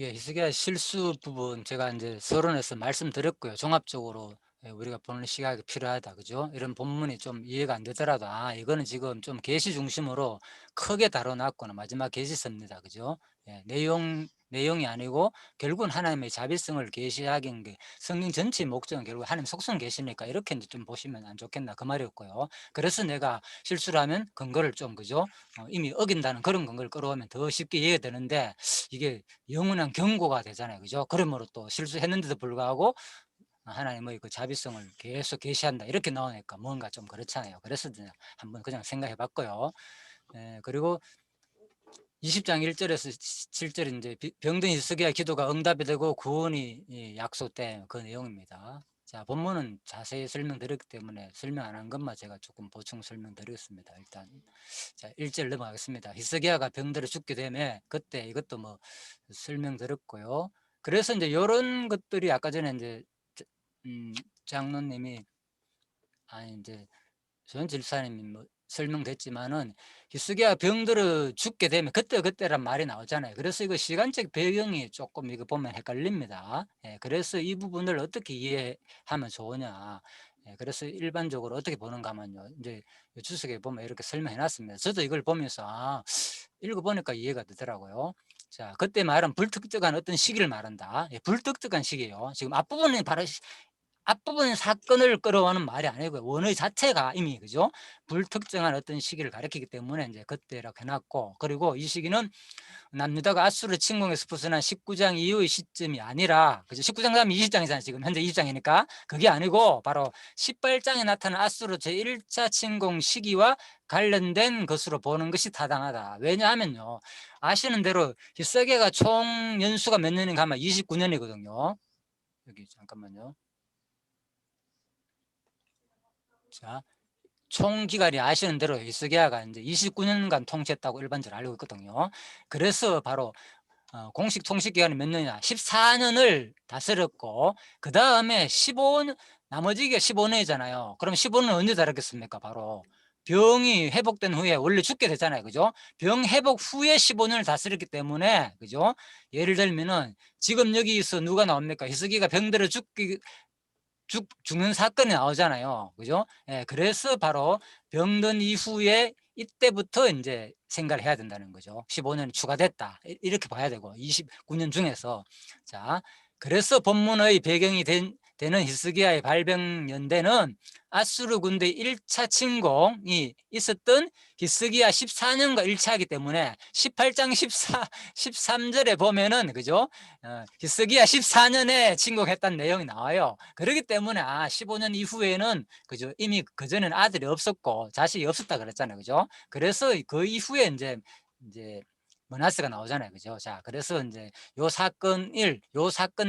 예, 히스기야 실수 부분 제가 이제 서론에서 말씀드렸고요. 종합적으로 우리가 보는 시각이 필요하다. 그죠? 이런 본문이 좀 이해가 안 되더라도 이거는 지금 좀 계시 중심으로 크게 다뤄 놨구나. 마지막 계시서입니다. 그죠? 예, 내용이 아니고 결국은 하나님의 자비성을 계시하긴 게 성경 전체의 목적은 결국 하나님 속성 계시니까 이렇게 이제 좀 보시면 안 좋겠나 그 말이었고요. 그래서 내가 실수를 하면 근거를 좀 그죠? 이미 어긴다는 그런 근거를 끌어오면 더 쉽게 이해가 되는데 이게 영원한 경고가 되잖아요. 그죠? 그러므로 또 실수했는데도 불구하고 하나님의 그 자비성을 계속 계시한다. 이렇게 나오니까 뭔가 좀 그렇잖아요. 그래서 이제 한번 그냥 생각해 봤고요. 그리고 20장 1절에서 7절 이제 병든 히스기야 기도가 응답이 되고 구원이 약속된 그 내용입니다. 자, 본문은 자세히 설명드렸기 때문에 설명 안 한 것만 제가 조금 보충 설명드리겠습니다. 일단 자, 1절 넘어가겠습니다. 히스기야가 병들어 죽게 되면 그때 이것도 뭐 설명드렸고요. 그래서 이제 요런 것들이 아까 전에 이제 장로님이 아니 이제 조현 질사님이 뭐 설명됐지만은 히스기야가 병들어 죽게 되면 그때그때란 말이 나오잖아요. 그래서 이거 시간적 배경이 조금 이거 보면 헷갈립니다. 예, 그래서 이 부분을 어떻게 이해하면 좋으냐. 예, 그래서 일반적으로 어떻게 보는가 하면요. 이제 주석에 보면 이렇게 설명해 놨습니다. 저도 이걸 보면서 읽어보니까 이해가 되더라고요. 자, 그때 말은 불특정한 어떤 시기를 말한다. 예, 불특정한 시기예요. 지금 앞부분이 바로 앞부분 사건을 끌어오는 말이 아니고요. 원어 자체가 이미 그죠? 불특정한 어떤 시기를 가리키기 때문에 이제 그때라고 해 놨고, 그리고 이 시기는 남유다가 아수르 침공에서 벗어난 19장 이후의 시점이 아니라 그죠? 19장 다음에 20장이잖아요. 지금 현재 20장이니까. 그게 아니고 바로 18장에 나타난 아수르 제1차 침공 시기와 관련된 것으로 보는 것이 타당하다. 왜냐하면요. 아시는 대로 히스기야가 총 연수가 몇 년인가 하면 29년이거든요. 여기 잠깐만요. 자, 총 기간이 아시는 대로 히스기야가 이제 29년간 통치했다고 일반적으로 알고 있거든요. 그래서 바로 공식 통치 기간이 몇 년이냐? 14년을 다스렸고 그다음에 15년 나머지가 15년이잖아요. 그럼 15년은 언제 다르겠습니까? 바로 병이 회복된 후에 원래 죽게 되잖아요. 그죠? 병 회복 후에 15년을 다스렸기 때문에 그죠? 예를 들면은 지금 여기서 누가 나옵니까? 히스기야가 병들어 죽는 사건이 나오잖아요. 그죠? 예, 그래서 바로 병든 이후에 이때부터 이제 생각을 해야 된다는 거죠. 15년이 추가됐다. 이렇게 봐야 되고, 29년 중에서. 자, 그래서 본문의 배경이 되는 히스기야의 발병 연대는 아수르 군대 1차 침공이 있었던 히스기야 14년과 1차이기 때문에 18장 13절에 보면은, 그죠? 히스기야 14년에 침공했다는 내용이 나와요. 그렇기 때문에 15년 이후에는 그죠? 이미 그전에는 아들이 없었고 자식이 없었다 그랬잖아요. 그죠? 그래서 그 이후에 이제 머나스가 나오잖아요. 그죠? 자, 그래서 이제 요 사건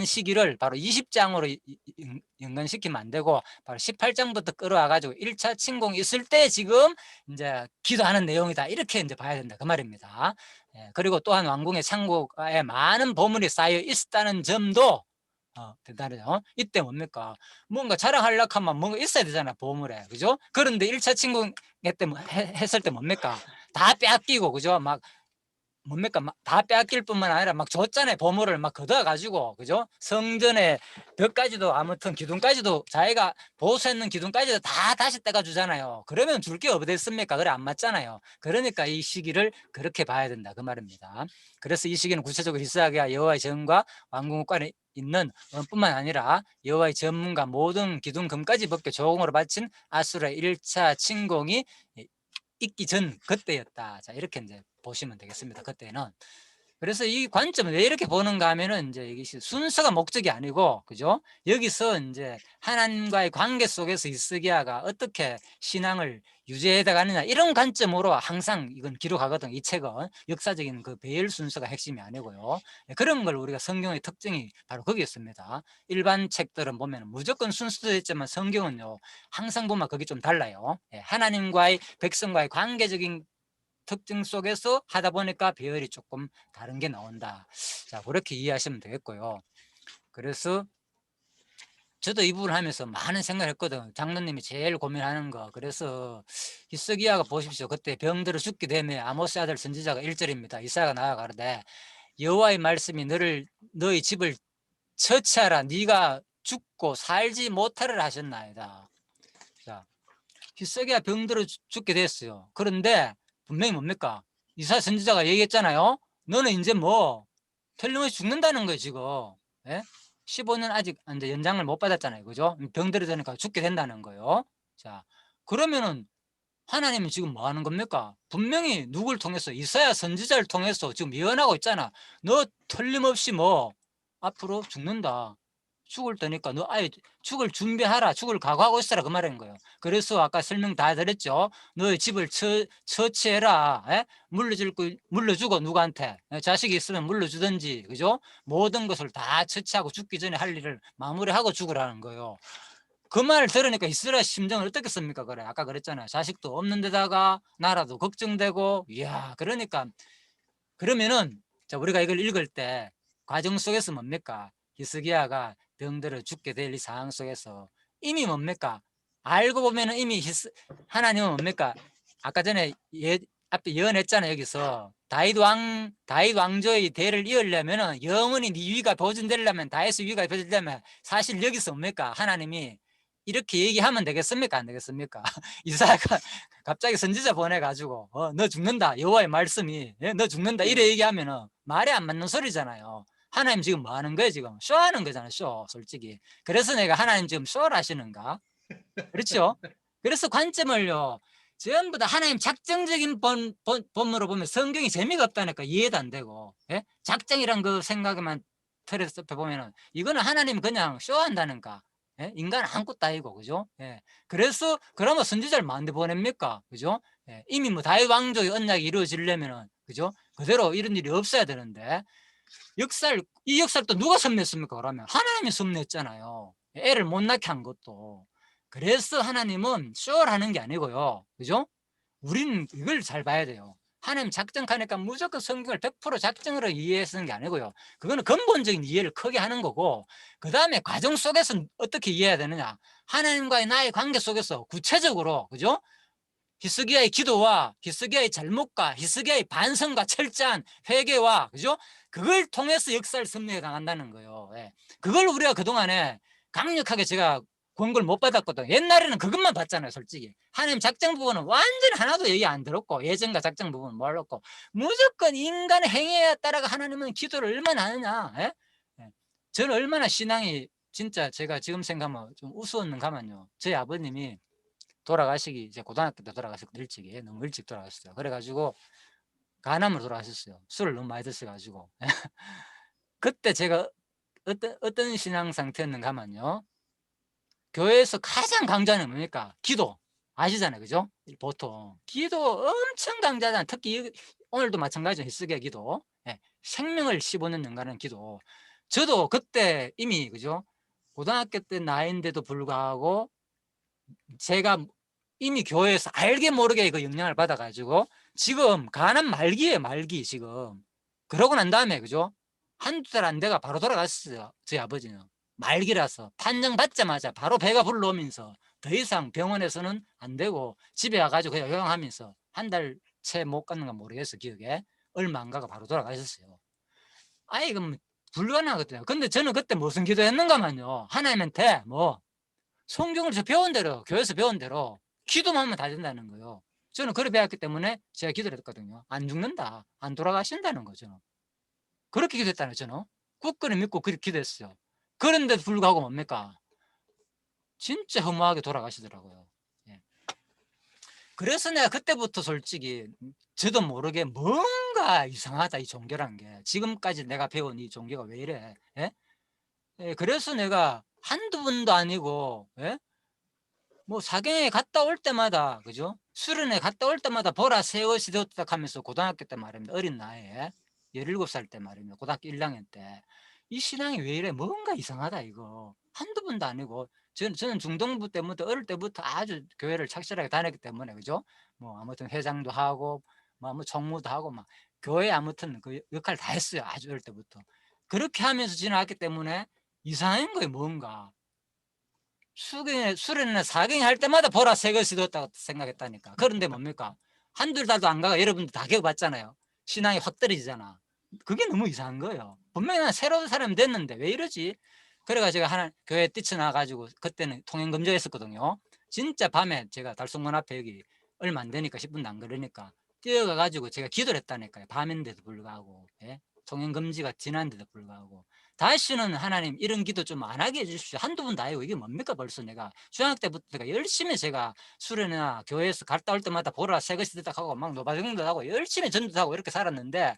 시기를 바로 20장으로 연관시키면 안 되고 바로 18장부터 끌어와 가지고 1차 침공이 있을 때 지금 이제 기도하는 내용이다. 이렇게 이제 봐야 된다. 그 말입니다. 예, 그리고 또한 왕궁의 창고에 많은 보물이 쌓여 있었다는 점도 대단하죠. 이때 뭡니까? 뭔가 자랑하려고 하면 뭔가 있어야 되잖아, 보물에. 그죠? 그런데 1차 침공 했을 때 뭡니까? 다 빼앗기고, 그죠? 막 뭡니까? 막 다 빼앗길 뿐만 아니라 막 줬잖아요. 보물을 막 걷어가지고, 그죠? 성전의 벽까지도 아무튼 기둥까지도 자기가 보수했는 기둥까지도 다 다시 떼가 주잖아요. 그러면 줄 게 어디 있습니까? 그래 안 맞잖아요. 그러니까 이 시기를 그렇게 봐야 된다 그 말입니다. 그래서 이 시기는 구체적으로 히스기야가 여호와의 전과 왕궁국관에 있는 뿐만 아니라 여호와의 전문가 모든 기둥 금까지 벗겨 조공으로 바친 아수르의 1차 침공이 있기 전 그때였다. 자, 이렇게 이제 보시면 되겠습니다. 그때는. 그래서 이 관점을 왜 이렇게 보는가 하면은 이제 이게 순서가 목적이 아니고, 그죠? 여기서 이제 하나님과의 관계 속에서 히스기야가 어떻게 신앙을 유지해 가느냐 이런 관점으로 항상 이건 기록하거든. 이 책은 역사적인 그 배열 순서가 핵심이 아니고요. 그런 걸 우리가 성경의 특징이 바로 거기 있습니다. 일반 책들은 보면 무조건 순서도 있지만 성경은요 항상 보면 그게 좀 달라요. 하나님과의 백성과의 관계적인 특징 속에서 하다 보니까 배열이 조금 다른 게 나온다. 자, 그렇게 이해하시면 되겠고요. 그래서 저도 이 부분을 하면서 많은 생각을 했거든. 장로님이 제일 고민하는 거. 그래서 히스기야가 보십시오. 그때 병들어 죽게 되면 아모스 아들 선지자가 1절입니다. 이사야가 나아가는데 여호와의 말씀이 너의 집을 처치하라. 네가 죽고 살지 못하리라 하셨나이다. 자, 히스기야 병들어 죽게 됐어요. 그런데 분명히 뭡니까? 이사야 선지자가 얘기했잖아요. 너는 이제 뭐 틀림없이 죽는다는 거예요, 지금. 예? 15년 아직 이제 연장을 못 받았잖아요. 그죠? 병들어 되니까 죽게 된다는 거예요. 자, 그러면은 하나님은 지금 뭐 하는 겁니까? 분명히 누굴 통해서, 이사야 선지자를 통해서 지금 예언하고 있잖아. 너 틀림없이 뭐 앞으로 죽는다. 죽을 때니까 너 아예 죽을 준비하라. 죽을 각오하고 있어라. 그 말인 거예요. 그래서 아까 설명 다 드렸죠. 너의 집을 처치해라. 에? 물려주고 누구한테. 자식이 있으면 물려주든지. 그죠? 모든 것을 다 처치하고 죽기 전에 할 일을 마무리하고 죽으라는 거예요. 그 말을 들으니까 이스라엘 심정을 어떻겠습니까? 그래. 아까 그랬잖아요. 자식도 없는 데다가 나라도 걱정되고. 이야, 그러니까 그러면은 자, 우리가 이걸 읽을 때 과정 속에서 뭡니까? 히스기야가 병들어 죽게 될 이 상황 속에서 이미 뭡니까? 알고 보면은 이미 하나님은 뭡니까? 아까 전에 앞에 예언했잖아요. 여기서 다윗 왕조의 대를 이으려면은 영원히 네 위가 보존되려면, 다윗의 위가 보존되려면 사실 여기서 뭡니까? 하나님이 이렇게 얘기하면 되겠습니까? 안 되겠습니까? 이사야가 갑자기 선지자 보내가지고 너 죽는다. 여호와의 말씀이 너 죽는다. 이래 얘기하면은 말이 안 맞는 소리잖아요. 하나님 지금 뭐 하는 거예요? 지금 쇼하는 거잖아요. 쇼, 솔직히. 그래서 내가 하나님 지금 쇼를 하시는가? 그렇죠? 그래서 관점을요, 전부 다 하나님 작정적인 본문으로 보면 성경이 재미가 없다니까. 이해도 안 되고. 예? 작정이란 그 생각에만 틀에서 보면은 이거는 하나님 그냥 쇼한다는가. 예? 인간 아무것도 아니고, 그죠? 예. 그래서 그러면 선지자를 만데 보냅니까? 그죠? 예. 이미 뭐 다윗 왕조의 언약이 이루어지려면은, 그죠? 그대로 이런 일이 없어야 되는데, 이 역사를 또 누가 섭리했습니까? 그러면 하나님이 섭리했잖아요. 애를 못 낳게 한 것도. 그래서 하나님은 쇼를 하는 게 아니고요. 그죠? 우리는 이걸 잘 봐야 돼요. 하나님 작정하니까 무조건 성경을 100% 작정으로 이해하는 게 아니고요. 그거는 근본적인 이해를 크게 하는 거고, 그 다음에 과정 속에서 어떻게 이해해야 되느냐. 하나님과의 나의 관계 속에서 구체적으로, 그죠? 히스기야의 기도와 히스기야의 잘못과 히스기야의 반성과 철저한 회개와, 그죠? 그걸 통해서 역사를 섭리해 나간다는 거예요. 예. 그걸 우리가 그동안에 강력하게 제가 권고를 못 받았거든요. 옛날에는 그것만 봤잖아요, 솔직히. 하나님 작정 부분은 완전히 하나도 얘기 안 들었고, 예정과 작정 부분은 몰랐고, 무조건 인간의 행위에 따라가 하나님은 기도를 얼마나 하느냐. 예? 예. 저는 얼마나 신앙이 진짜 제가 지금 생각하면 좀 우스웠는가 하면요. 저희 아버님이 돌아가시기 이제 고등학교 때 돌아가셨고, 일찍이 너무 일찍 돌아가셨어요. 그래가지고 간암으로 돌아가셨어요. 술을 너무 많이 드셔가지고. 그때 제가 어떤 신앙 상태였는가 하면요, 교회에서 가장 강조하는 뭡니까? 기도. 아시잖아요, 그죠? 보통 기도 엄청 강조하잖아요. 특히 오늘도 마찬가지죠. 히스기야 기도. 예. 생명을 씹어넣는 연가는 기도. 저도 그때 이미, 그죠? 고등학교 때 나이인데도 불구하고 제가 이미 교회에서 알게 모르게 그 영향을 받아가지고 지금 간암 말기예요, 말기 지금. 그러고 난 다음에, 그죠? 한두 달 안 돼가 바로 돌아갔어요, 저희 아버지는. 말기라서 판정 받자마자 바로 배가 불러오면서 더 이상 병원에서는 안 되고 집에 와가지고 그냥 요양하면서 한 달 채 못 갔는 건 모르겠어, 기억에. 얼마 안 가가 바로 돌아가셨어요. 아이, 그럼 불가능하거든요. 근데 저는 그때 무슨 기도했는가만요. 하나님한테 뭐 성경을 저 배운 대로, 교회에서 배운 대로 기도만 하면 다 된다는 거예요. 저는 그렇게 배웠기 때문에 제가 기도를 했거든요. 안 죽는다, 안 돌아가신다는 거죠. 그렇게 기도했다는 저는 굳건히 믿고 그렇게 기도했어요. 그런데도 불구하고 뭡니까? 진짜 허무하게 돌아가시더라고요. 예. 그래서 내가 그때부터 솔직히 저도 모르게 뭔가 이상하다, 이 종교란 게. 지금까지 내가 배운 이 종교가 왜 이래? 예? 예, 그래서 내가 한두 번도 아니고, 예? 뭐 사경에 갔다 올 때마다, 그죠? 수련회 갔다 올 때마다 보라 새 옷이 되었다 하면서, 고등학교 때 말입니다. 어린 나이에 17살 때 말입니다. 고등학교 1학년 때 이 신앙이 왜 이래? 뭔가 이상하다 이거. 한두 번도 아니고, 저는 중등부 때부터, 어릴 때부터 아주 교회를 착실하게 다녔기 때문에, 그죠? 뭐 아무튼 회장도 하고 뭐 총무도 하고 막 교회 아무튼 그 역할 다 했어요. 아주 어릴 때부터. 그렇게 하면서 지나왔기 때문에 이상한 거예요, 뭔가. 수련이나 사경이 할 때마다 보라 새 것이 되었다고 생각했다니까. 그런데 뭡니까? 한두 달도 안 가가 여러분들 다 겪어봤잖아요. 신앙이 확 떨어지잖아. 그게 너무 이상한 거예요. 분명히 난 새로운 사람이 됐는데 왜 이러지? 그래가 제가 하나 교회 뛰쳐나와 가지고 그때는 통행 금지했었거든요. 진짜 밤에 제가 달성문 앞에 여기 얼마 안 되니까 10분도 안 걸으니까 뛰어가 가지고 제가 기도를 했다니까요. 밤인데도 불구하고. 예? 통행 금지가 지났는데도 불구하고. 다시는 하나님 이런 기도 좀 안 하게 해 주십시오. 한두 번도 아니고 이게 뭡니까 벌써 내가 중학교 때부터 내가 열심히 제가 수련회나 교회에서 갔다 올 때마다 보라 새것이 됐다 하고 막 노바정도 하고 열심히 전도하고 이렇게 살았는데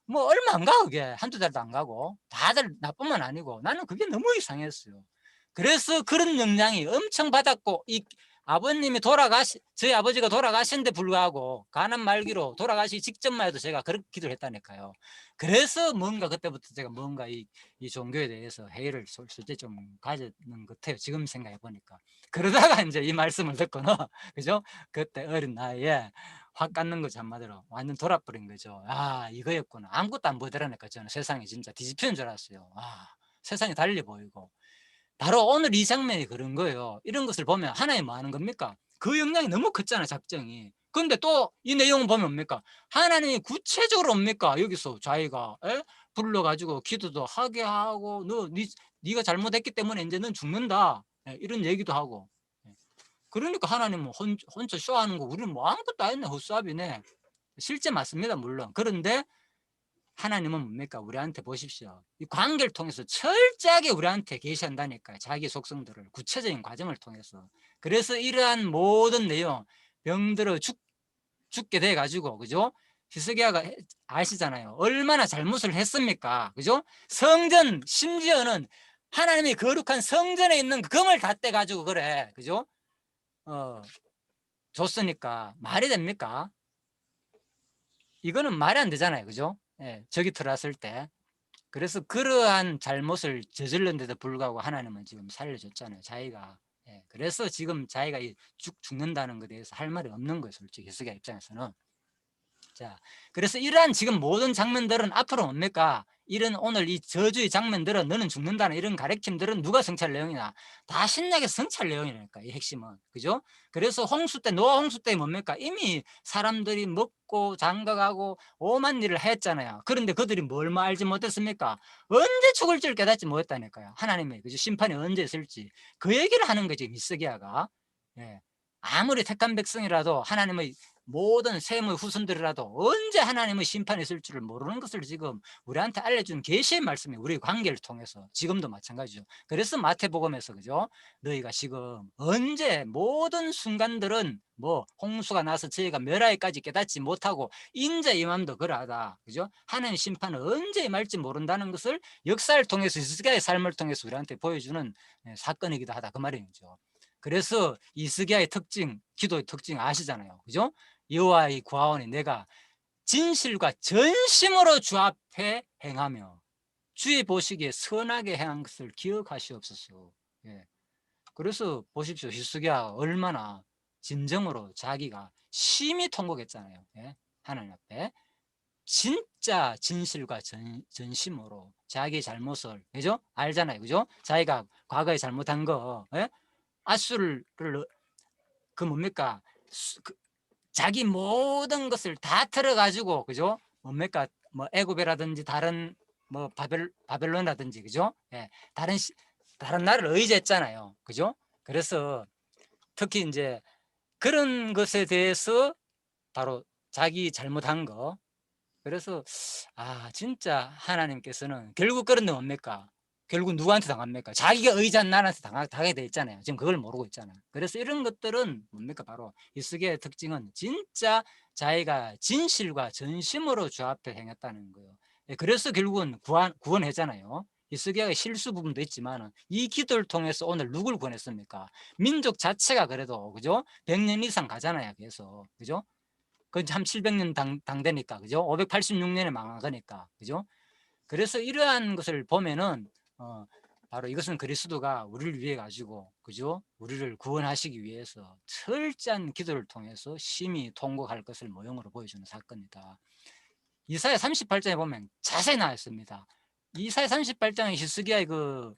뭐 얼마 안 가 그게. 한두 달도 안 가고. 다들 나뿐만 아니고 나는 그게 너무 이상했어요. 그래서 그런 영향이 엄청 받았고 이 아버님이 저희 아버지가 돌아가신 데 불구하고 가난 말기로 돌아가시기 직전만 해도 제가 그렇게 기도를 했다니까요. 그래서 뭔가 그때부터 제가 뭔가 이 종교에 대해서 회의를 솔직히 좀 가지는 것 같아요. 지금 생각해 보니까. 그러다가 인제 이 말씀을 듣고는 그죠? 그때 어린 나이에 확 깎는 거죠 한마디로. 완전 돌아버린 거죠. '아 이거였구나.' 아무것도 안 보이더라니까 저는 세상이 진짜 뒤집히는 줄 알았어요. 아 세상이 달리 보이고. 바로 오늘 이 장면이 그런 거예요. 이런 것을 보면 하나님 뭐 하는 겁니까? 그 영향이 너무 컸잖아요 작정이. 근데 또 이 내용을 보면 뭡니까? 하나님이 구체적으로 옵니까? 여기서 자기가 예? 불러 가지고 기도도 하게 하고 네가 잘못했기 때문에 인제 넌 죽는다. 예 이런 얘기도 하고. 예. 그러니까 하나님은 혼자 쇼하는 거 우리는 뭐 아무것도 안 했네 헛수합이네. 실제 맞습니다 물론. 그런데 하나님은 뭡니까? 우리한테 보십시오. 이 관계를 통해서 철저하게 우리한테 계시한다니까요. 자기 속성들을 구체적인 과정을 통해서. 그래서 이러한 모든 내용 병들어 죽게 돼 가지고 그죠? 히스기야가 아시잖아요. 얼마나 잘못을 했습니까? 그죠? 성전 심지어는 하나님의 거룩한 성전에 있는 금을 다 떼 가지고 그래. 그죠? 어 줬으니까 말이 됩니까? 이거는 말이 안 되잖아요. 그죠? 예. 적이 들어왔을 때. 그래서 그러한 잘못을 저질렀는데도 불구하고 하나님은 지금 살려줬잖아요. 자기가. 예. 그래서 지금 자기가 죽는다는 것에 대해서 할 말이 없는 거예요. 솔직히 히스기야 입장에서는. 자, 그래서 이러한 지금 모든 장면들은 앞으로 뭡니까? 이런 오늘 이 저주의 장면들은 너는 죽는다는 이런 가르침들은 누가 성취할 내용이냐? 다 신약의 성취할 내용이라니까, 이 핵심은. 그죠? 그래서 노아 홍수 때 뭡니까? 이미 사람들이 먹고 장가가고 오만 일을 했잖아요. 그런데 그들이 뭘 알지 못했습니까? 언제 죽을 줄 깨닫지 못했다니까요. 하나님의 그죠? 심판이 언제 있을지. 그 얘기를 하는 거지, 미스기야가. 예. 아무리 택한 백성이라도 하나님의 모든 셈의 후손들이라도 언제 하나님의 심판이 있을 줄을 모르는 것을 지금 우리한테 알려준 계시의 말씀이 우리 관계를 통해서 지금도 마찬가지죠. 그래서 마태복음에서 그죠? 너희가 지금 언제 모든 순간들은 뭐 홍수가 나서 저희가 멸하기까지 깨닫지 못하고 인자 임함도 그러하다. 그죠? 하나님 심판은 언제 임할지 모른다는 것을 역사를 통해서 히스기야의 삶을 통해서 우리한테 보여주는 사건이기도 하다. 그 말이죠. 그래서 이스기야의 특징, 기도의 특징 아시잖아요. 그죠? 여호와의 구하오니 내가 진실과 전심으로 주 앞에 행하며 주의 보시기에 선하게 행한 것을 기억하시옵소서. 예. 그래서 보십시오. 히스기야가 얼마나 진정으로 자기가 심히 통곡했잖아요. 예. 하나님 앞에 진짜 진실과 전심으로 자기 잘못을 그죠? 알잖아요. 그죠? 자기가 과거에 잘못한 거 예? 아수를 그 뭡니까? 자기 모든 것을 다 틀어 가지고 그죠? 뭡니까? 뭐 애굽이라든지 다른 뭐 바벨론이라든지 그죠? 예. 다른 나라를 의지했잖아요. 그죠? 그래서 특히 인제 그런 것에 대해서 바로 자기 잘못한 거 그래서 진짜 하나님께서는 결국 그런데 뭡니까? 결국 누구한테 당합니까? 자기가 의지한 나라한테 당하게 돼 있잖아요. 지금 그걸 모르고 있잖아요. 그래서 이런 것들은 뭡니까? 바로 히스기야의 특징은 진짜 자기가 진실과 전심으로 주 앞에 행했다는 거예요. 예, 그래서 결국은 구원했잖아요. 히스기야의 실수 부분도 있지만 이 기도를 통해서 오늘 누굴 구원했습니까? 민족 자체가 그래도 그죠? 100년 이상 가잖아요. 계속 그죠? 그참 700년 당대니까 그죠? 586년에 망하니까 그죠? 그래서 이러한 것을 보면은 어 바로 이것은 그리스도가 우리를 위해 가지고 그죠? 우리를 구원하시기 위해서 철저한 기도를 통해서 심히 통곡할 것을 모형으로 보여주는 사건이다. 이사야 38장에 보면 자세히 나와 있습니다. 이사야 38장의 히스기야의 그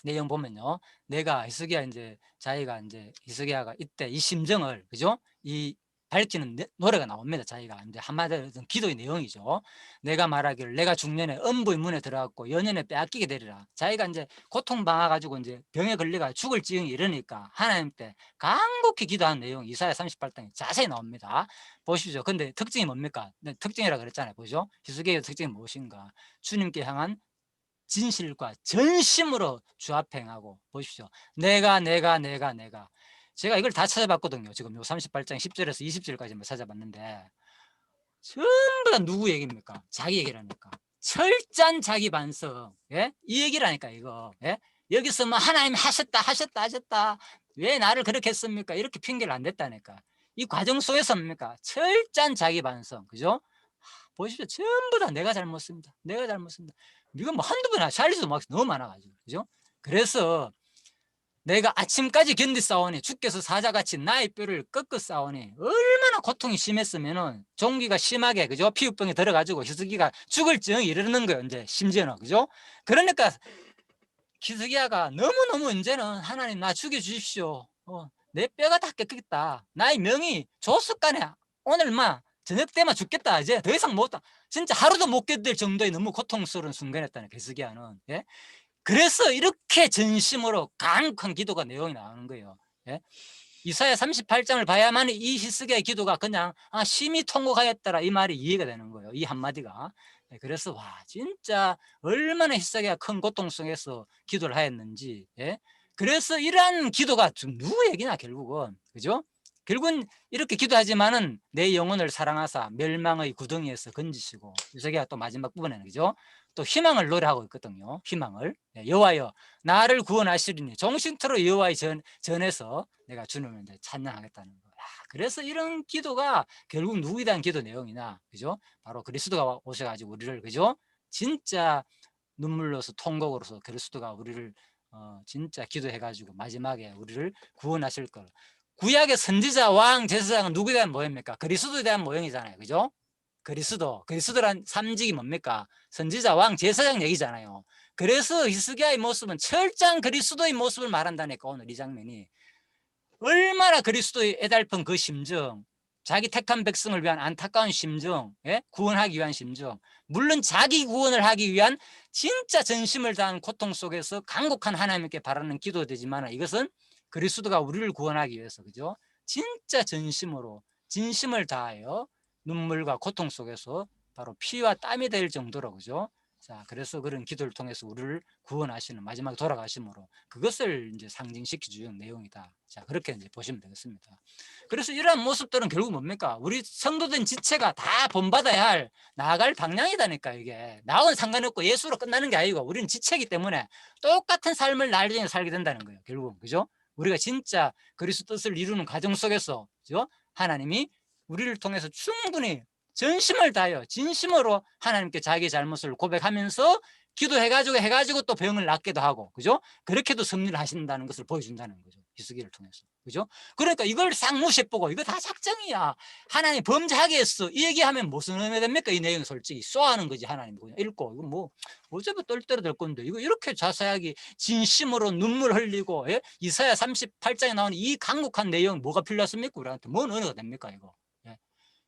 내용 보면요. 내가 히스기야 이제 자기가 이제 히스기야가 이때 이 심정을 그죠? 이 밝히는 노래가 나옵니다. 자기가 이제 한마디로 기도의 내용이죠. 내가 말하기를 내가 중년에 음부의 문에 들어갔고 연년에 빼앗기게 되리라. 자기가 이제 고통 당해 가지고 이제 병에 걸려가 죽을 지경이 이르니까 하나님 때 간곡히 기도한 내용 이사야 38장에 자세히 나옵니다. 보십시오. 근데 특징이 뭡니까? 특징이라 그랬잖아요. 보죠. 히스기야의 특징이 무엇인가? 주님께 향한 진실과 전심으로 주 앞에 행하고. 보십시오. 내가 제가 이걸 다 찾아봤거든요. 지금 요 38장 10절에서 20절까지 찾아봤는데 전부 다 누구 얘기입니까? 자기 얘기라니까. 철저한 자기 반성. 예? 이 얘기라니까 이거. 예? 여기서 뭐 하나님 하셨다. 왜 나를 그렇게 했습니까? 이렇게 핑계를 안 댔다니까. 이 과정 속에서 뭡니까? 철저한 자기 반성. 그죠? 보십시오. 전부 다 내가 잘못습니다. 이건 뭐 한두 번 샬리도 막 너무 많아가지고. 그죠? 그래서 내가 아침까지 견디 싸우니 주께서 사자같이 나의 뼈를 꺾어 싸우니 얼마나 고통이 심했으면은 종기가 심하게 그죠? 피부병에 들어가지고 히스기야가 죽을 지경에 이르는 거예요. 이제 심지어는 그죠? 그러니까 히스기야가 너무너무 이제는 하나님 나 죽여주십시오. 내 뼈가 다 꺾겠다. 나의 명이 조숙간에 오늘 저녁 때만 죽겠다. 이제 더 이상 못 진짜 하루도 못 견딜 정도의 너무 고통스러운 순간이었다는 히스기야는. 예? 그래서 이렇게 전심으로 강력한 기도가 내용이 나오는 거예요. 예? 이사야 38장을 봐야만 이 히스기야의 기도가 그냥 심히 통곡하였더라 이 말이 이해가 되는 거예요. 이 한마디가. 예, 그래서 와 진짜 얼마나 히스기야가 큰 고통 속에서 기도를 하였는지. 예? 그래서 이러한 기도가 좀 누구 얘기냐 결국은. 그죠? 결국은 이렇게 기도하지만은 내 영혼을 사랑하사 멸망의 구덩이에서 건지시고 히스기야가 또 마지막 부분에는 그죠? 또 희망을 노래하고 있거든요. 희망을. 여호와여 나를 구원하시리니 종신토록 여호와의 전에서 내가 주님을 이제 찬양하겠다는 거. 그래서 이런 기도가 결국 누구에 대한 기도 내용이나 그죠? 바로 그리스도가 오셔가지고 우리를 그죠? 진짜 눈물로서 통곡으로서 그리스도가 우리를 진짜 기도해가지고 마지막에 우리를 구원하실 걸. 구약의 선지자 왕 제사장은 누구에 대한 모형입니까? 그리스도에 대한 모형이잖아요. 그죠? 그리스도란 삼직이 뭡니까? 선지자 왕 제사장 얘기잖아요. 그래서 히스기야의 모습은 철저한 그리스도의 모습을 말한다니까. 오늘 이 장면이 얼마나 그리스도의 애달픈 그 심정, 자기 택한 백성을 위한 안타까운 심정, 예? 구원하기 위한 심정, 물론 자기 구원을 하기 위한 진짜 전심을 다한 고통 속에서 간곡한 하나님께 바라는 기도되지만 이것은 그리스도가 우리를 구원하기 위해서 그죠? 진짜 전심으로 진심을 다하여 눈물과 고통 속에서 바로 피와 땀이 될 정도로 그죠? 자, 그래서 그런 기도를 통해서 우리를 구원하시는 마지막 돌아가심으로 그것을 이제 상징시켜 주는 내용이다. 자, 그렇게 이제 보시면 되겠습니다. 그래서 이러한 모습들은 결국 뭡니까? 우리 성도된 지체가 다 본받아야 할 나아갈 방향이다니까 이게. 나하고는 상관없고 예수로 끝나는 게 아니고 우리는 지체이기 때문에 똑같은 삶을 나중에 살게 된다는 거예요. 결국은 그죠? 우리가 진짜 그리스도 뜻을 이루는 과정 속에서 그죠? 하나님이 우리를 통해서 충분히 전심을 다하여 진심으로 하나님께 자기의 잘못을 고백하면서 기도해가지고 또 병을 낫기도 하고 그죠? 그렇게도 승리를 하신다는 것을 보여준다는 거죠. 히스기야를 통해서 그죠? 그러니까 이걸 싹 무시해보고 이거 다 작정이야. 하나님 범죄하게 했어. 이 얘기하면 무슨 의미 됩니까? 이 내용 솔직히 쏘아하는 거지. 하나님 그냥 읽고 이거 뭐 어차피 떨떠러 될 건데 이거 이렇게 자세하게 진심으로 눈물 흘리고 예? 이사야 38장에 나오는 이 강력한 내용 뭐가 필요했습니까? 우리한테 뭔 은혜가 됩니까 이거? 예?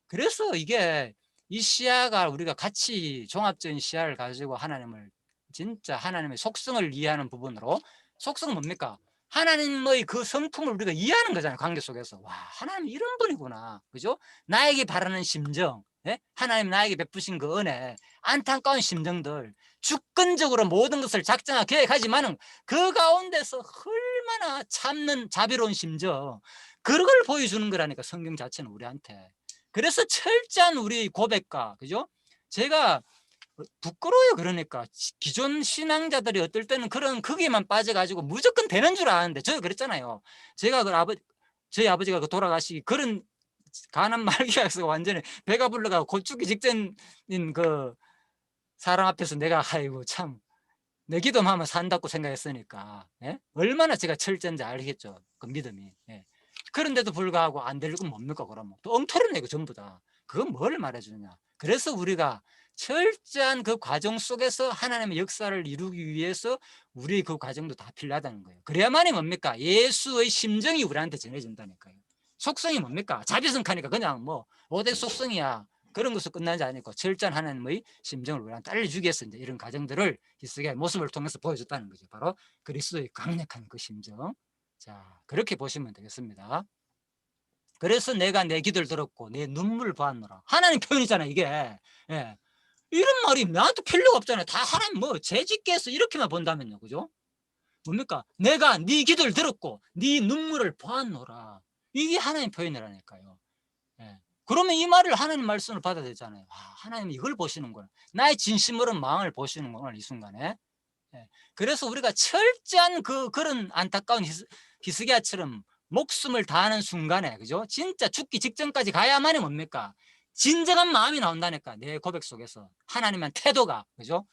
그래서 이게 이 시야가 우리가 같이 종합적인 시야를 가지고 하나님을 진짜 하나님의 속성을 이해하는 부분으로 속성은 뭡니까? 하나님의 그 성품을 우리가 이해하는 거잖아요. 관계 속에서. 와, 하나님 이런 분이구나. 그죠? 나에게 바라는 심정, 예? 하나님 나에게 베푸신 그 은혜, 안타까운 심정들, 주권적으로 모든 것을 작정하고 계획하지만은 그 가운데서 얼마나 참는 자비로운 심정, 그걸 보여주는 거라니까 성경 자체는 우리한테. 그래서 철저한 우리 고백과 그죠? 제가 부끄러워요. 그러니까 기존 신앙자들이 어떨 때는 그런 거기에만 빠져가지고 무조건 되는 줄 아는데 저도 그랬잖아요. 제가 저희 아버지가 돌아가시기 그런 가난 말기에서 완전히 배가 불러가고 곧 죽기 직전인 그 사람 앞에서 내가 아이고 참 내 기도만 하면 산다고 생각했으니까 예? 얼마나 제가 철저한지 알겠죠. 그 믿음이. 예. 그런데도 불구하고 안 될 건 뭡니까 그러면 또 엉터리네 이거 전부 다. 그건 뭘 말해주느냐. 그래서 우리가 철저한 그 과정 속에서 하나님의 역사를 이루기 위해서 우리 그 과정도 다 필요하다는 거예요. 그래야만이 뭡니까 예수의 심정이 우리한테 전해진다니까요. 속성이 뭡니까? 자비성하니까 그냥 뭐 오대 속성이야. 그런 것으로 끝나지 않고 철저한 하나님의 심정을 우리한테 알려주기 위해서 이제 이런 과정들을 히스기야의 모습을 통해서 보여줬다는 거죠. 바로 그리스도의 강력한 그 심정. 자, 그렇게 보시면 되겠습니다. 그래서 내가 내 기도를 들었고 내 눈물을 보았노라. 하나님 표현이잖아 이게. 예. 이런 말이 나한테 필요가 없잖아요. 다 하나님 뭐 재직께서 이렇게만 본다면요. 그죠? 뭡니까? 내가 네 기도를 들었고 네 눈물을 보았노라. 이게 하나님 표현이라니까요. 예. 그러면 이 말을 하나님 말씀을 받아야 되잖아요. 아, 하나님 이걸 보시는구나. 나의 진심 어린 마음을 보시는구나 이 순간에. 예. 그래서 우리가 철저한 그런 안타까운 히스기야처럼 목숨을 다하는 순간에, 그죠? 진짜 죽기 직전까지 가야만이 뭡니까? 진정한 마음이 나온다니까. 내 고백 속에서 하나님의 태도가, 그죠?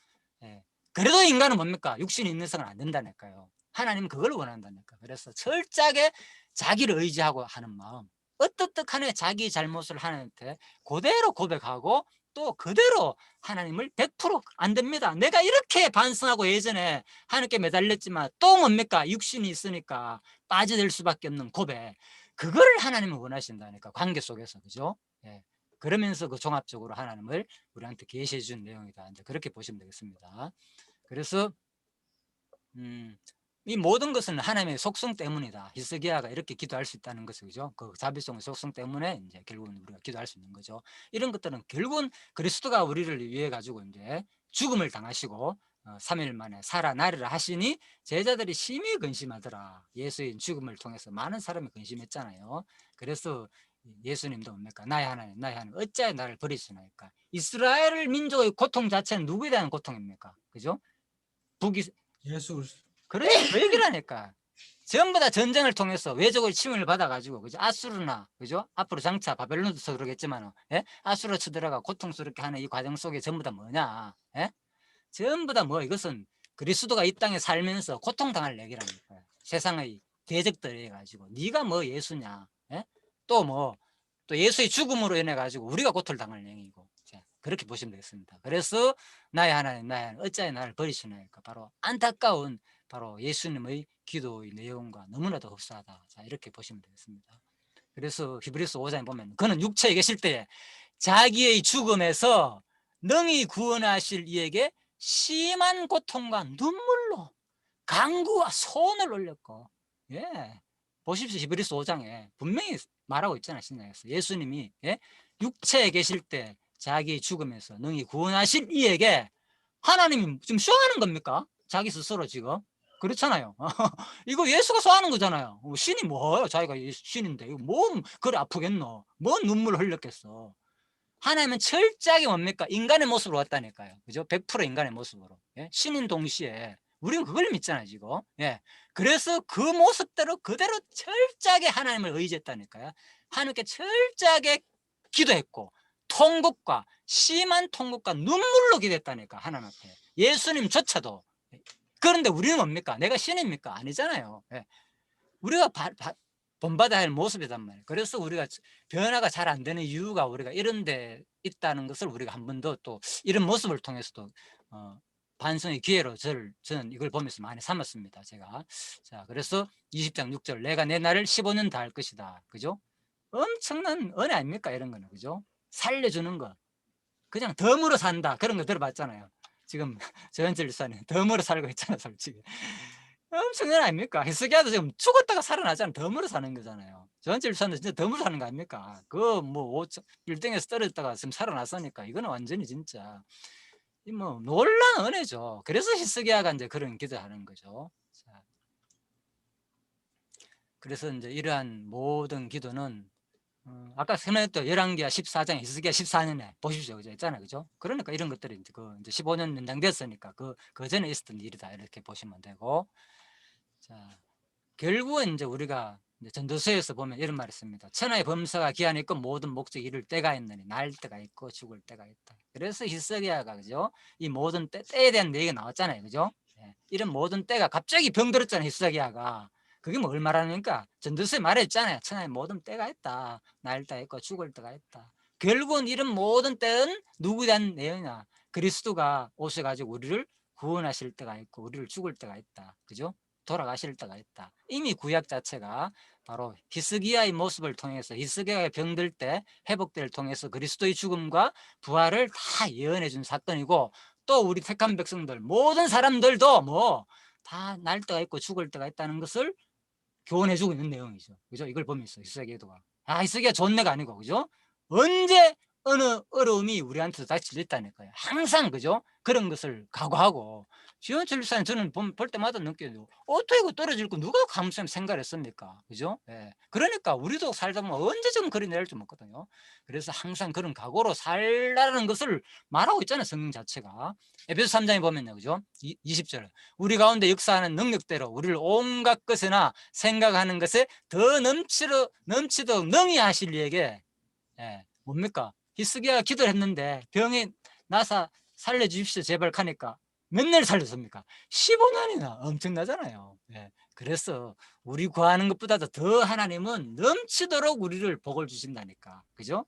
예. 그래도 인간은 뭡니까? 육신이 있는 이상은 안 된다니까요. 하나님은 그걸 원한다니까. 그래서 철저하게 자기를 의지하고 하는 마음, 어떻듯하네 자기 잘못을 하나님한테 그대로 고백하고 또 그대로 하나님을 100%안 됩니다. 내가 이렇게 반성하고 예전에 하나님께 매달렸지만 또 뭡니까? 육신이 있으니까 빠져들 수밖에 없는 고백. 그거를 하나님은 원하신다니까 관계 속에서. 그죠? 예. 그러면서 그 종합적으로 하나님을 우리한테 계시해 준 내용이다. 이제 그렇게 보시면 되겠습니다. 그래서 이 모든 것은 하나님의 속성 때문이다. 히스기야가 이렇게 기도할 수 있다는 것은, 그죠? 그 자비성의 속성 때문에 이제 결국은 우리가 기도할 수 있는 거죠. 이런 것들은 결국은 그리스도가 우리를 위해 가지고 이제 죽음을 당하시고 3일 만에 살아나리라 하시니 제자들이 심히 근심하더라. 예수의 죽음을 통해서 많은 사람이 근심했잖아요. 그래서 예수님도 뭡니까? 나의 하나님, 나의 하나님, 어찌하여 나를 버리시나이까? 이스라엘 민족의 고통 자체는 누구에 대한 고통입니까? 그죠? 북이 예수 그리스도. 그렇지, 그 얘기라니까. 전부 다 전쟁을 통해서 외적의 침을 받아가지고, 그죠? 아수르나, 그죠? 앞으로 장차 바벨론도 그러겠지만, 예? 아수르 쳐들어가 고통스럽게 하는 이 과정 속에 전부 다 뭐냐? 예? 전부 다 뭐, 이것은 그리스도가 이 땅에 살면서 고통당할 얘기라니까요. 세상의 대적들에 해가지고, 네가 뭐 예수냐? 예? 또 뭐, 또 예수의 죽음으로 인해 가지고 우리가 고통을 당할 얘기고. 자, 그렇게 보시면 되겠습니다. 그래서 나의 하나님, 나의 하나님, 어찌하여 나를 버리시나이까? 바로 안타까운 바로 예수님의 기도의 내용과 너무나도 흡사하다. 자, 이렇게 보시면 되겠습니다. 그래서 히브리서 5장에 보면 그는 육체에 계실 때에 자기의 죽음에서 능히 구원하실 이에게 심한 고통과 눈물로 간구와 소원을 올렸고, 예, 보십시오. 히브리서 5장에 분명히 말하고 있잖아요. 신약에서 예수님이, 예? 육체에 계실 때 자기 죽음에서 능히 구원하실 이에게 하나님이 지금 쇼하는 겁니까? 자기 스스로 지금 그렇잖아요. 이거 예수가 소하는 거잖아요. 신이 뭐예요? 자기가 신인데 이거 뭐 그래 아프겠노? 뭔 눈물 흘렸겠어? 하나님은 철저하게 뭡니까? 인간의 모습으로 왔다니까요. 그죠? 100% 인간의 모습으로. 예? 신인 동시에 우리는 그걸 믿잖아요, 지금. 예. 그래서 그 모습대로 그대로 철저하게 하나님을 의지했다니까요. 하나님께 철저하게 기도했고 통곡과 심한 통곡과 눈물로 기도했다니까, 하나님 앞에. 예수님조차도. 그런데 우리는 뭡니까? 내가 신입니까? 아니잖아요. 예. 우리가 본받아야 할 모습이단 말이에요. 그래서 우리가 변화가 잘 안 되는 이유가 우리가 이런 데 있다는 것을 우리가 한 번 더 또 이런 모습을 통해서도 반성의 기회로 저는 이걸 보면서 많이 삼았습니다. 제가. 자, 그래서 20장 6절 내가 내 날을 15년 다 할 것이다. 그죠? 엄청난 은혜 아닙니까? 이런 거는. 그죠? 살려주는 거. 그냥 덤으로 산다. 그런 거 들어봤잖아요. 지금 조현철 일사님 덤으로 살고 있잖아요. 솔직히. 엄청난 아닙니까? 히스기야도 지금 죽었다가 살아나잖아요. 덤으로 사는 거잖아요. 조현철 일사는 진짜 덤으로 사는 거 아닙니까? 그 뭐 빌딩에서 떨어졌다가 지금 살아났으니까 이거는 완전히 진짜 뭐 놀라운 은혜죠. 그래서 히스기야가 이제 그런 기도하는 거죠. 자, 그래서 이제 이러한 모든 기도는 아까 설명했던 열왕기야 14장, 히스기야 14년에 보십시오, 그죠? 있잖아요, 그죠? 그러니까 이런 것들이 이제 이제 15년 연장됐으니까 그 전에 있었던 일이다 이렇게 보시면 되고, 자, 결국은 이제 우리가 이제 전도서에서 보면 이런 말이 있습니다. 천하의 범사가 기한이 있고 모든 목적이 이를 때가 있느니 날 때가 있고 죽을 때가 있다. 그래서 히스기야가, 그죠? 이 모든 때에 대한 얘기가 나왔잖아요, 그죠? 예, 이런 모든 때가 갑자기 병들었잖아요, 히스기야가. 그게 뭘 말하니까 전도서에 말했잖아요. 천하의 모든 때가 있다. 날 때가 있고 죽을 때가 있다. 결국은 이런 모든 때는 누구에 대한 내용이냐? 그리스도가 오셔가지고 우리를 구원하실 때가 있고 우리를 죽을 때가 있다. 그죠? 돌아가실 때가 있다. 이미 구약 자체가 바로 히스기야의 모습을 통해서 히스기야가 병들 때 회복될 통해서 그리스도의 죽음과 부활을 다 예언해 준 사건이고, 또 우리 택한 백성들 모든 사람들도 뭐 다 날 때가 있고 죽을 때가 있다는 것을 교훈해 주고 있는 내용이죠. 그죠? 이걸 보면서 히스기야가 히스기야 존내가 아니고, 그죠? 언제 어느 어려움이 우리한테도 닥칠 수 있다니까요. 항상, 그죠? 그런 것을 각오하고. 지원철 집사님 저는 볼 때마다 느껴요. 어떻게 그 떨어질 거 누가 감수하면 생각을 했습니까? 그죠? 예. 그러니까 우리도 살다 보면 언제쯤 그리 내릴 줄 없거든요. 그래서 항상 그런 각오로 살라는 것을 말하고 있잖아요, 성경 자체가. 에베소 3장에 보면요, 그죠? 20절. 우리 가운데 역사하는 능력대로 우리를 온갖 것이나 생각하는 것에 더 넘치도록 능히 하실 이에게, 예, 뭡니까? 히스기야가 기도를 했는데 병이 나사 살려주십시오 제발 하니까 몇 날 살렸습니까? 15년이나. 엄청나잖아요. 예. 그래서 우리 구하는 것보다도 더 하나님은 넘치도록 우리를 복을 주신다니까. 그죠?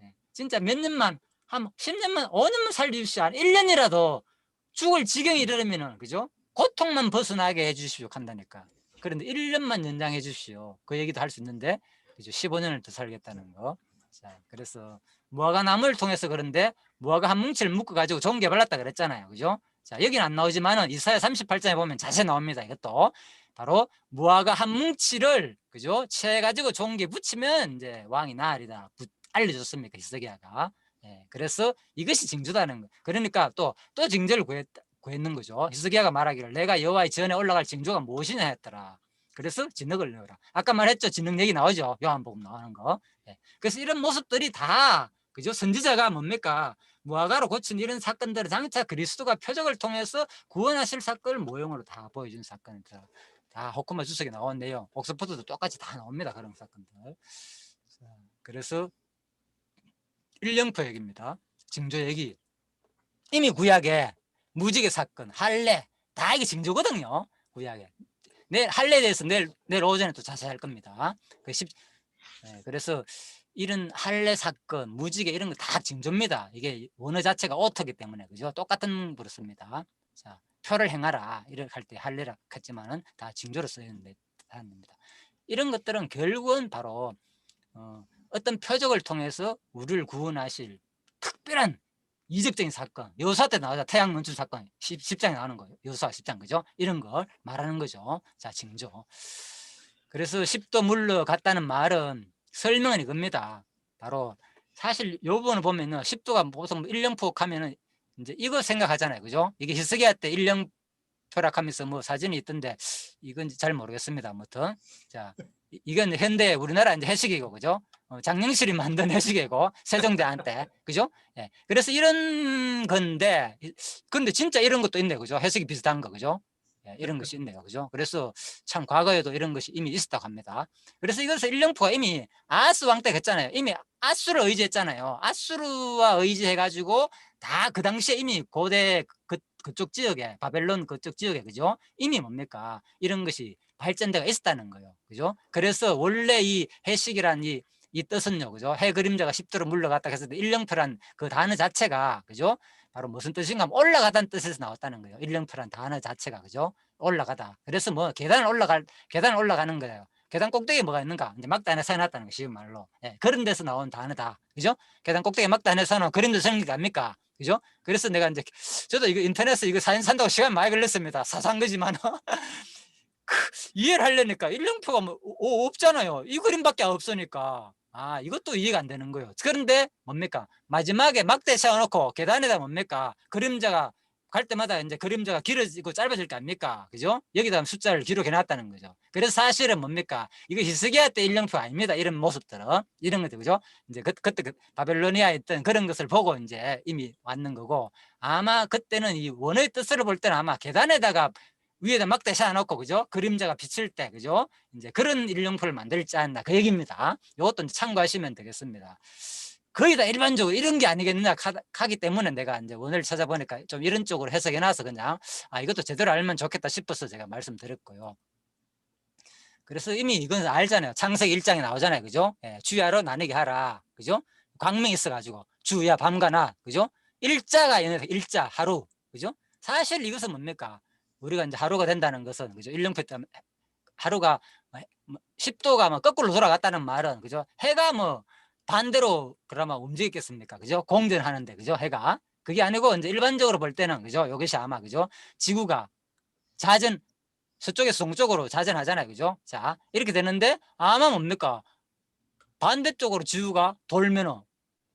예. 진짜 몇 년만, 한 10년만, 5년만 살려주십시오. 한 1년이라도 죽을 지경이 이르려면은, 그죠? 고통만 벗어나게 해주십시오 한다니까. 그런데 1년만 연장해 주십시오. 그 얘기도 할 수 있는데, 그죠? 15년을 더 살겠다는 거. 자, 그래서 무화과 나무를 통해서 그런데 무화과 한 뭉치를 묶어 가지고 좋은 게 발랐다 그랬잖아요. 그죠? 자, 여기는 안 나오지만은 이사야 38장에 보면 자세히 나옵니다. 이것도 바로 무화과 한 뭉치를, 그죠? 채 가지고 좋은 게 붙이면 이제 왕이 나으리다 알려줬습니까, 히스기야가. 예, 그래서 이것이 징조다는 거. 그러니까 또 징조를 구했는 거죠. 히스기야가 말하기를 내가 여호와의 전에 올라갈 징조가 무엇이냐 했더라. 그래서 진흙을 넣어라. 아까 말했죠. 진흙 얘기 나오죠. 요한복음 나오는 거. 예. 그래서 이런 모습들이 다, 그죠? 선지자가 뭡니까? 무화과로 고친 이런 사건들을 장차 그리스도가 표적을 통해서 구원하실 사건을 모형으로 다 보여준 사건이다. 다 호크마 주석에 나온 내용, 옥스퍼드도 똑같이 다 나옵니다. 그런 사건들. 자, 그래서 일령표 얘기입니다. 징조 얘기. 이미 구약에 무지개 사건, 할례 다 이게 징조거든요. 구약에. 내일 할례에 대해서 내일 오전에 또 자세히 할 겁니다. 그래서 이런 할례 사건, 무지개 이런 거 다 징조입니다. 이게 원어 자체가 오토기 때문에, 그죠? 똑같은 부를 씁니다. 자, 표를 행하라 이렇게 할 때 할례라 했지만은 다 징조로 쓰이는데 합니다. 이런 것들은 결국은 바로 어떤 표적을 통해서 우리를 구원하실 특별한 이적적인 사건, 여호수아 때 나오자 태양 멈춘 사건, 10장에 나오는 거예요. 여호수아 10장, 그죠? 이런 걸 말하는 거죠. 자, 징조. 그래서 10도 물러갔다는 말은 설명은 이겁니다. 바로 사실 요 부분을 보면은 10도가 보통 1령포 하면은 이제 이거 생각하잖아요. 그죠? 이게 히스기야 때 1령표락하면서 뭐 사진이 있던데 이건 잘 모르겠습니다. 아무튼. 자, 이건 현대 우리나라 이제 해식이고, 그죠? 장영실이 만든 해식이고, 세종대왕 때, 그죠? 예. 그래서 이런 건데, 근데 진짜 이런 것도 있네요. 그죠? 해석이 비슷한 거, 그죠? 예, 이런 것이 있네요. 그죠? 그래서 참 과거에도 이런 것이 이미 있었다고 합니다. 그래서 이것을 일령포가 이미 아스 왕 때 했잖아요. 이미 아수를 의지했잖아요. 아수르와 의지해가지고 다 그 당시에 이미 고대 그쪽 지역에, 바벨론 그쪽 지역에, 그죠? 이미 뭡니까? 이런 것이 발전대가 있었다는 거예요. 그죠? 그래서 원래 이 해식이란 이 뜻은요, 그죠? 해 그림자가 10도로 물러갔다 해서 일령표란 그 단어 자체가, 그죠? 바로 무슨 뜻인가 하면 올라가다는 뜻에서 나왔다는 거예요. 일령표란 단어 자체가, 그죠? 올라가다. 그래서 뭐 계단을 올라가는 거예요. 계단 꼭대기에 뭐가 있는가? 이제 막단에 서놨다는 거, 쉬운 말로. 예, 그런 데서 나온 단어다. 그죠? 계단 꼭대기에 막단에 서놓은 그림도 생긴 게 아닙니까? 그죠? 그래서 내가 이제 저도 이거 인터넷에 이거 사진 산다고 시간 많이 걸렸습니다. 사산 거지만 이해를 하려니까 일령표가 뭐 없잖아요. 이 그림밖에 없으니까. 아, 이것도 이해가 안 되는 거예요. 그런데 뭡니까? 마지막에 막대 세워놓고 계단에다 뭡니까? 그림자가 갈 때마다 이제 그림자가 길어지고 짧아질 거 아닙니까? 그죠? 여기다 숫자를 기록해 놨다는 거죠. 그래서 사실은 뭡니까? 이거 히스기야 때 일령표 아닙니다. 이런 모습들은. 이런 것들, 그죠? 이제 그때 바벨로니아에 있던 그런 것을 보고 이제 이미 왔는 거고, 아마 그때는 이 원어의 뜻으로 볼 때는 아마 계단에다가 위에다 막대 세워놓고, 그죠? 그림자가 비칠 때, 그죠? 이제 그런 일령표를 만들지 않나, 그 얘기입니다. 이것도 이제 참고하시면 되겠습니다. 거의 다 일반적으로 이런 게 아니겠느냐 하기 때문에 내가 이제 원어를 찾아보니까 좀 이런 쪽으로 해석해 놔서 그냥 이것도 제대로 알면 좋겠다 싶어서 제가 말씀드렸고요. 그래서 이미 이건 알잖아요. 창세기 1장에 나오잖아요. 그죠? 예, 주야로 나누게 하라. 그죠? 광명이 있어가지고 주야 밤과 낮. 그죠? 일자가 일자 하루. 그죠? 사실 이것은 뭡니까? 우리가 이제 하루가 된다는 것은, 그죠? 일령표 때문에 하루가 10도가 뭐 거꾸로 돌아갔다는 말은, 그죠? 해가 뭐 반대로 그러면 움직이겠습니까? 그죠? 공전하는데, 그죠? 해가. 그게 아니고 이제 일반적으로 볼 때는, 그죠? 이것이 아마, 그죠? 지구가 자전, 서쪽에서 동쪽으로 자전하잖아요. 그죠? 자, 이렇게 되는데 아마 뭡니까? 반대쪽으로 지구가 돌면은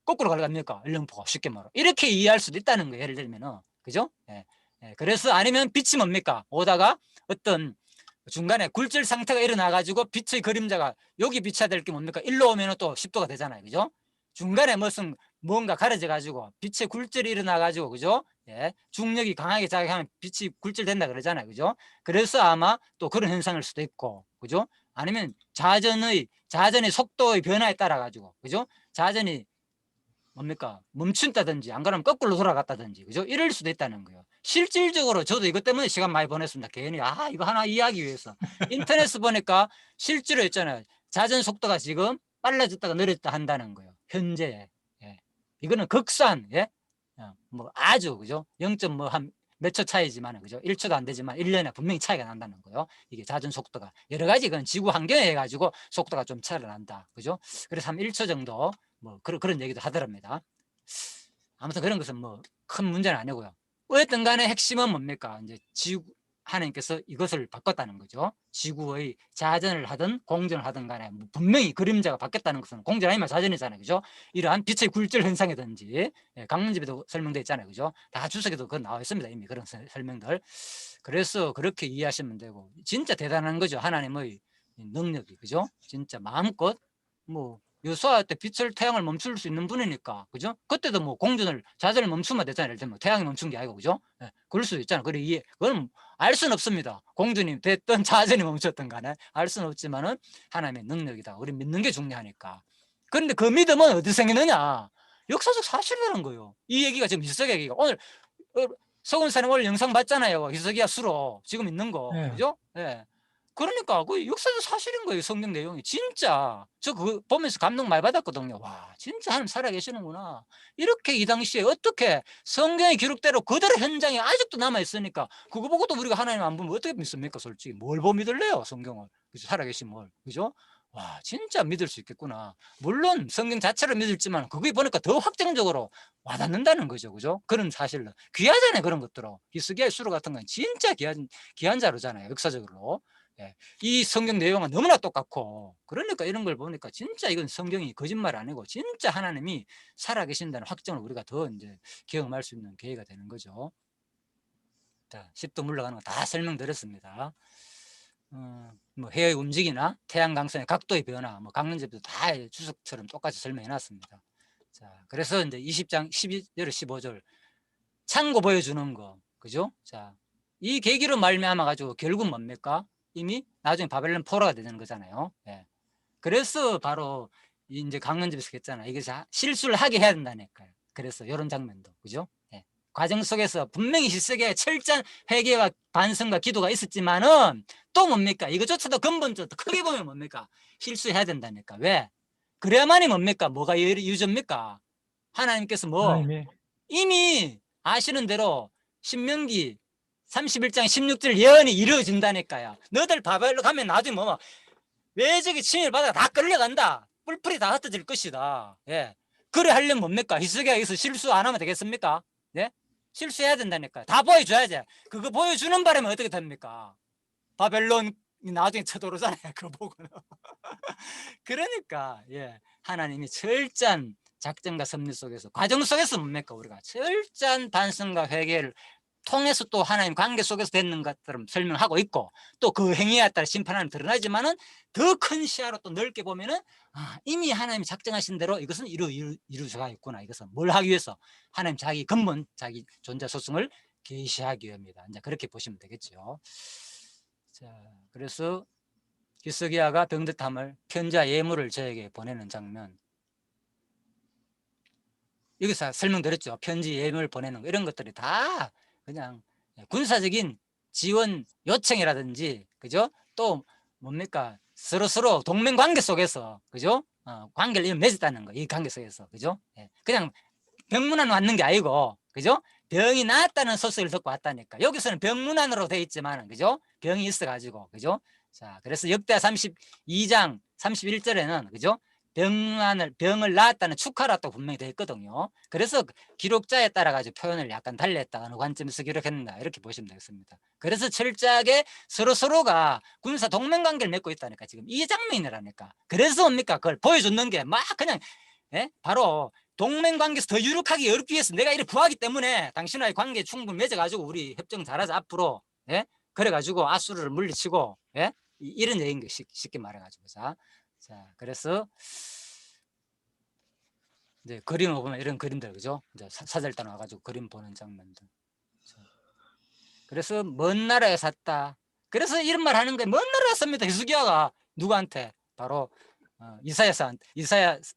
거꾸로 가려갑니까? 일렁포가 쉽게 말로. 이렇게 이해할 수도 있다는 거예요. 예를 들면은. 그죠? 예. 예. 그래서 아니면 빛이 뭡니까? 오다가 어떤 중간에 굴절 상태가 일어나가지고 빛의 그림자가 여기 비춰야 될 게 뭡니까? 일로 오면은 또 10도가 되잖아요. 그죠? 중간에 무슨 뭔가 가려져가지고 빛의 굴절이 일어나가지고, 그죠? 예. 중력이 강하게 작용하면 빛이 굴절된다 그러잖아요. 그죠? 그래서 아마 또 그런 현상일 수도 있고, 그죠? 아니면 자전의 속도의 변화에 따라 가지고, 그죠? 자전이 뭡니까? 멈춘다든지 안 그러면 거꾸로 돌아갔다든지, 그죠? 이럴 수도 있다는 거예요. 실질적으로 저도 이것 때문에 시간 많이 보냈습니다. 괜히 이거 하나 이해하기 위해서. 인터넷에 보니까 실제로 있잖아요. 자전 속도가 지금 빨라졌다가 느려졌다 한다는 거예요. 현재. 예. 이거는 극산, 예? 뭐 아주, 그죠? 0. 뭐 한 몇 초 차이지만, 그죠? 1초도 안 되지만 1년에 분명히 차이가 난다는 거예요. 이게 자전 속도가. 여러 가지 그건 지구 환경에 해가지고 속도가 좀 차이가 난다. 그죠? 그래서 한 1초 정도 뭐 그런 얘기도 하더랍니다. 아무튼 그런 것은 뭐 큰 문제는 아니고요. 어쨌든 간에 핵심은 뭡니까? 이제 지구, 하나님께서 이것을 바꿨다는 거죠. 지구의 자전을 하든 공전을 하든 간에 뭐 분명히 그림자가 바뀌었다는 것은, 공전 아니면 자전이잖아요. 그죠? 이러한 빛의 굴절 현상이든지, 예, 강론집에도 설명되어 있잖아요. 그죠? 다 주석에도 그건 나와 있습니다. 이미 그런 설명들. 그래서 그렇게 이해하시면 되고, 진짜 대단한 거죠. 하나님의 능력이. 그죠? 진짜 마음껏 뭐 요소할 때 빛을, 태양을 멈출 수 있는 분이니까, 그죠? 그때도 뭐 공전을, 자전을 멈추면 되잖아요. 예를 들면 태양이 멈춘 게 아니고, 그죠? 예, 그럴 수도 있잖아요. 그래, 그건 알 수는 없습니다. 공전이 됐든 자전이 멈췄든 간에 알 수는 없지만은 하나님의 능력이다. 우리 믿는 게 중요하니까. 그런데 그 믿음은 어디서 생기느냐? 역사적 사실이라는 거예요. 이 얘기가 지금 희석의 얘기가 오늘 서훈사님 오늘 영상 봤잖아요. 희석이야 수로 지금 있는 거, 예. 그죠? 예. 그러니까 그 역사적 사실인 거예요. 성경 내용이 진짜 저 그거 보면서 감동 많이 받았거든요. 와, 진짜 하나님 살아계시는구나. 이렇게 이 당시에 어떻게 성경의 기록대로 그대로 현장에 아직도 남아 있으니까 그거 보고도 우리가 하나님 안 보면 어떻게 믿습니까? 솔직히 뭘 보고 믿을래요? 성경을, 그죠? 살아계신 뭘, 그죠? 와, 진짜 믿을 수 있겠구나. 물론 성경 자체를 믿을지만 그게 보니까 더 확정적으로 와닿는다는 거죠, 그죠? 그런 사실로 귀하잖아요. 그런 것들은 히스기야 수로 같은 건 진짜 귀한 자료잖아요. 역사적으로. 예. 이 성경 내용은 너무나 똑같고, 그러니까 이런 걸 보니까 진짜 이건 성경이 거짓말 아니고 진짜 하나님이 살아계신다는 확정을 우리가 더 이제 경험할 수 있는 계기가 되는 거죠. 자, 10도 물러가는 거 다 설명드렸습니다. 뭐 해의 움직이나 태양 강선의 각도의 변화, 뭐 강론집도 다 주석처럼 똑같이 설명해 놨습니다. 자, 그래서 이제 20장 12절 15절 창고 보여주는 거, 그죠? 자, 이 계기로 말미암아 가지고 결국 뭡니까? 이미 나중에 바벨론 포로가 되는 거잖아요. 예. 그래서 바로 이제 강론집에서 했잖아요. 이게 실수를 하게 해야 된다니까요. 그래서 이런 장면도, 그죠? 예. 과정 속에서 분명히 실석에 철저한 회개와 반성과 기도가 있었지만은 또 뭡니까? 이것조차도 근본적으로 크게 보면 뭡니까? 실수해야 된다니까. 왜? 그래야만이 뭡니까? 뭐가 유전입니까? 하나님께서 뭐 하나님이 이미 아시는 대로 신명기 31장 16절 예언이 이루어진다니까요. 너들 바벨로 가면 나중에 뭐 외적의 침입을 받아 다 끌려간다. 뿔뿔이 다 흩어질 것이다. 예. 그래 하려면 뭡니까? 히스기야가 여기서 실수 안 하면 되겠습니까? 예? 실수해야 된다니까요. 다 보여줘야지. 그거 보여주는 바람에 어떻게 됩니까? 바벨론 나중에 쳐들어오잖아요. 그거 보고는. 그러니까 예, 하나님이 철저한 작전과 섭리 속에서, 과정 속에서 뭡니까? 우리가 철저한 반성과 회개를 통해서 또 하나님 관계 속에서 되는 것처럼 설명하고 있고, 또 그 행위에 따라 심판하는 드러나지만은 더 큰 시야로 또 넓게 보면은 이미 하나님이 작정하신 대로 이것은 이루어져 있구나. 이것은 뭘 하기 위해서? 하나님 자기 근본, 자기 존재 소승을 계시하기 위함이다. 이제 그렇게 보시면 되겠죠. 자, 그래서 히스기야가 병듯함을, 편지와 예물을 저에게 보내는 장면, 여기서 설명드렸죠. 편지, 예물 보내는 거, 이런 것들이 다 그냥 군사적인 지원 요청이라든지, 그죠? 또 뭡니까? 서로 동맹 관계 속에서, 그죠? 관계를 맺었다는 거, 이 관계 속에서, 그죠? 예. 그냥 병문안 왔는 게 아니고, 그죠? 병이 나았다는 소식을 듣고 왔다니까. 여기서는 병문안으로 돼 있지만, 그죠? 병이 있어가지고, 그죠? 자, 그래서 역대 32장 31절에는 그죠? 병을 낳았다는 축하라고 분명히 되어 있거든요. 그래서 기록자에 따라 가지고 표현을 약간 달리했다. 어느 관점에서 기록했는다. 이렇게 보시면 되겠습니다. 그래서 철저하게 서로가 군사 동맹관계를 맺고 있다니까. 지금 이 장면이라니까. 그래서 뭡니까? 그걸 보여줬는 게 막 그냥 바로 동맹관계에서 더 유력하게 어렵기 위해서 내가 이렇게 구하기 때문에 당신과의 관계 충분히 맺어가지고 우리 협정 잘하자 앞으로. 그래가지고 아수르를 물리치고 이런 얘기인 거 쉽게 말해가지고. 자, 그래서 이제 그림을 보면 이런 그림들, 그죠? 이제 사절단 와가지고 그림 보는 장면들. 자, 그래서 먼 나라에 샀다. 그래서 이런 말 하는 거예요. 먼 나라에 삽니다. 히스기야가 누구한테? 바로 이사야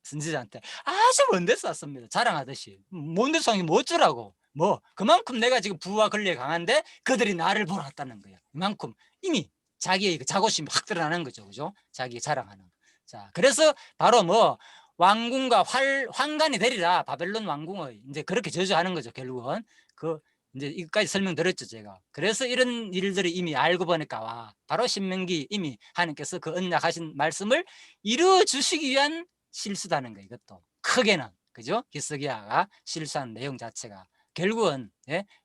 선지자한테 아주 먼 데서 샀습니다. 자랑하듯이. 먼 데서 산 게 뭐 어쩌라고. 뭐 그만큼 내가 지금 부와 권력이 강한데 그들이 나를 보러 왔다는 거예요. 이만큼 이미 자기의 그 자고심이 확 드러나는 거죠. 그죠? 자기 자랑하는. 자, 그래서 바로 뭐 왕궁과 환관이 되리라. 바벨론 왕궁의 이제 그렇게 저주하는 거죠. 결국은 그 이제 이것까지 설명드렸죠 제가. 그래서 이런 일들을 이미 알고 보니까 와 바로 신명기 이미 하나님께서 그 언약하신 말씀을 이루어 주시기 위한 실수다는 거예요. 이것도 크게는 그죠? 히스기야가 실수한 내용 자체가 결국은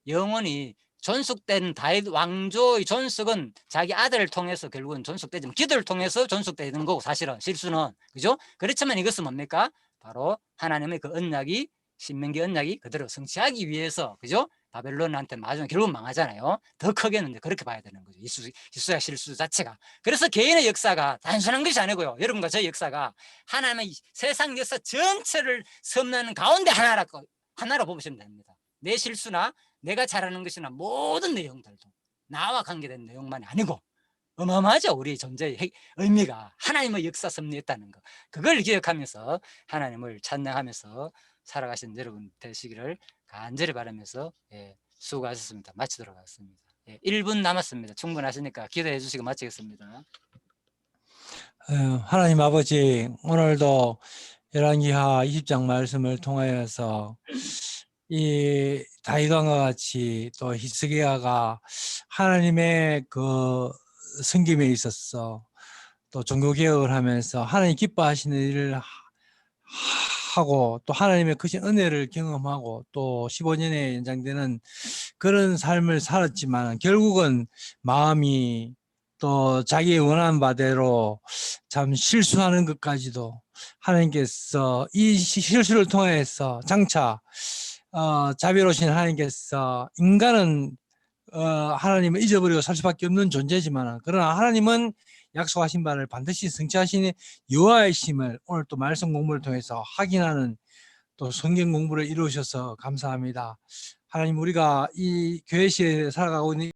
영원히 존속된 다윗 왕조의 존속은 자기 아들을 통해서 결국은 존속되지만 기도를 통해서 존속되는 거고 사실은 실수는 그죠? 그렇지만 이것은 뭡니까? 바로 하나님의 그 언약이 신명기 언약이 그대로 성취하기 위해서 그죠? 바벨론한테 맞으면 결국은 망하잖아요. 더 크게는 그렇게 봐야 되는 거죠. 히스기야 실수 자체가. 그래서 개인의 역사가 단순한 것이 아니고요. 여러분과 저의 역사가 하나님의 세상 역사 전체를 섭리하는 가운데 하나로 보시면 됩니다. 내 실수나 내가 잘하는 것이나 모든 내용들도 나와 관계된 내용만이 아니고 어마어마하죠. 우리 존재의 의미가 하나님의 역사 섭리했다는 거. 그걸 기억하면서 하나님을 찬양하면서 살아가신 여러분 되시기를 간절히 바라면서 수고하셨습니다. 마치도록 하겠습니다. 1분 남았습니다. 충분하시니까 기도해 주시고 마치겠습니다. 하나님 아버지, 오늘도 열왕기하 20장 말씀을 통하여서 이 다윗왕과 같이 또 히스기야가 하나님의 그 섬김에 있어서 또 종교개혁을 하면서 하나님 기뻐하시는 일을 하고 또 하나님의 크신 은혜를 경험하고 또 15년에 연장되는 그런 삶을 살았지만 결국은 마음이 또 자기의 원하는 바대로 참 실수하는 것까지도 하나님께서 이 실수를 통해서 장차 자비로우신 하나님께서 인간은 하나님을 잊어버리고 살 수밖에 없는 존재지만 그러나 하나님은 약속하신 바를 반드시 성취하시는 여호와이심을 오늘 또 말씀 공부를 통해서 확인하는 또 성경 공부를 이루셔서 감사합니다. 하나님, 우리가 이 교회시에 살아가고 있는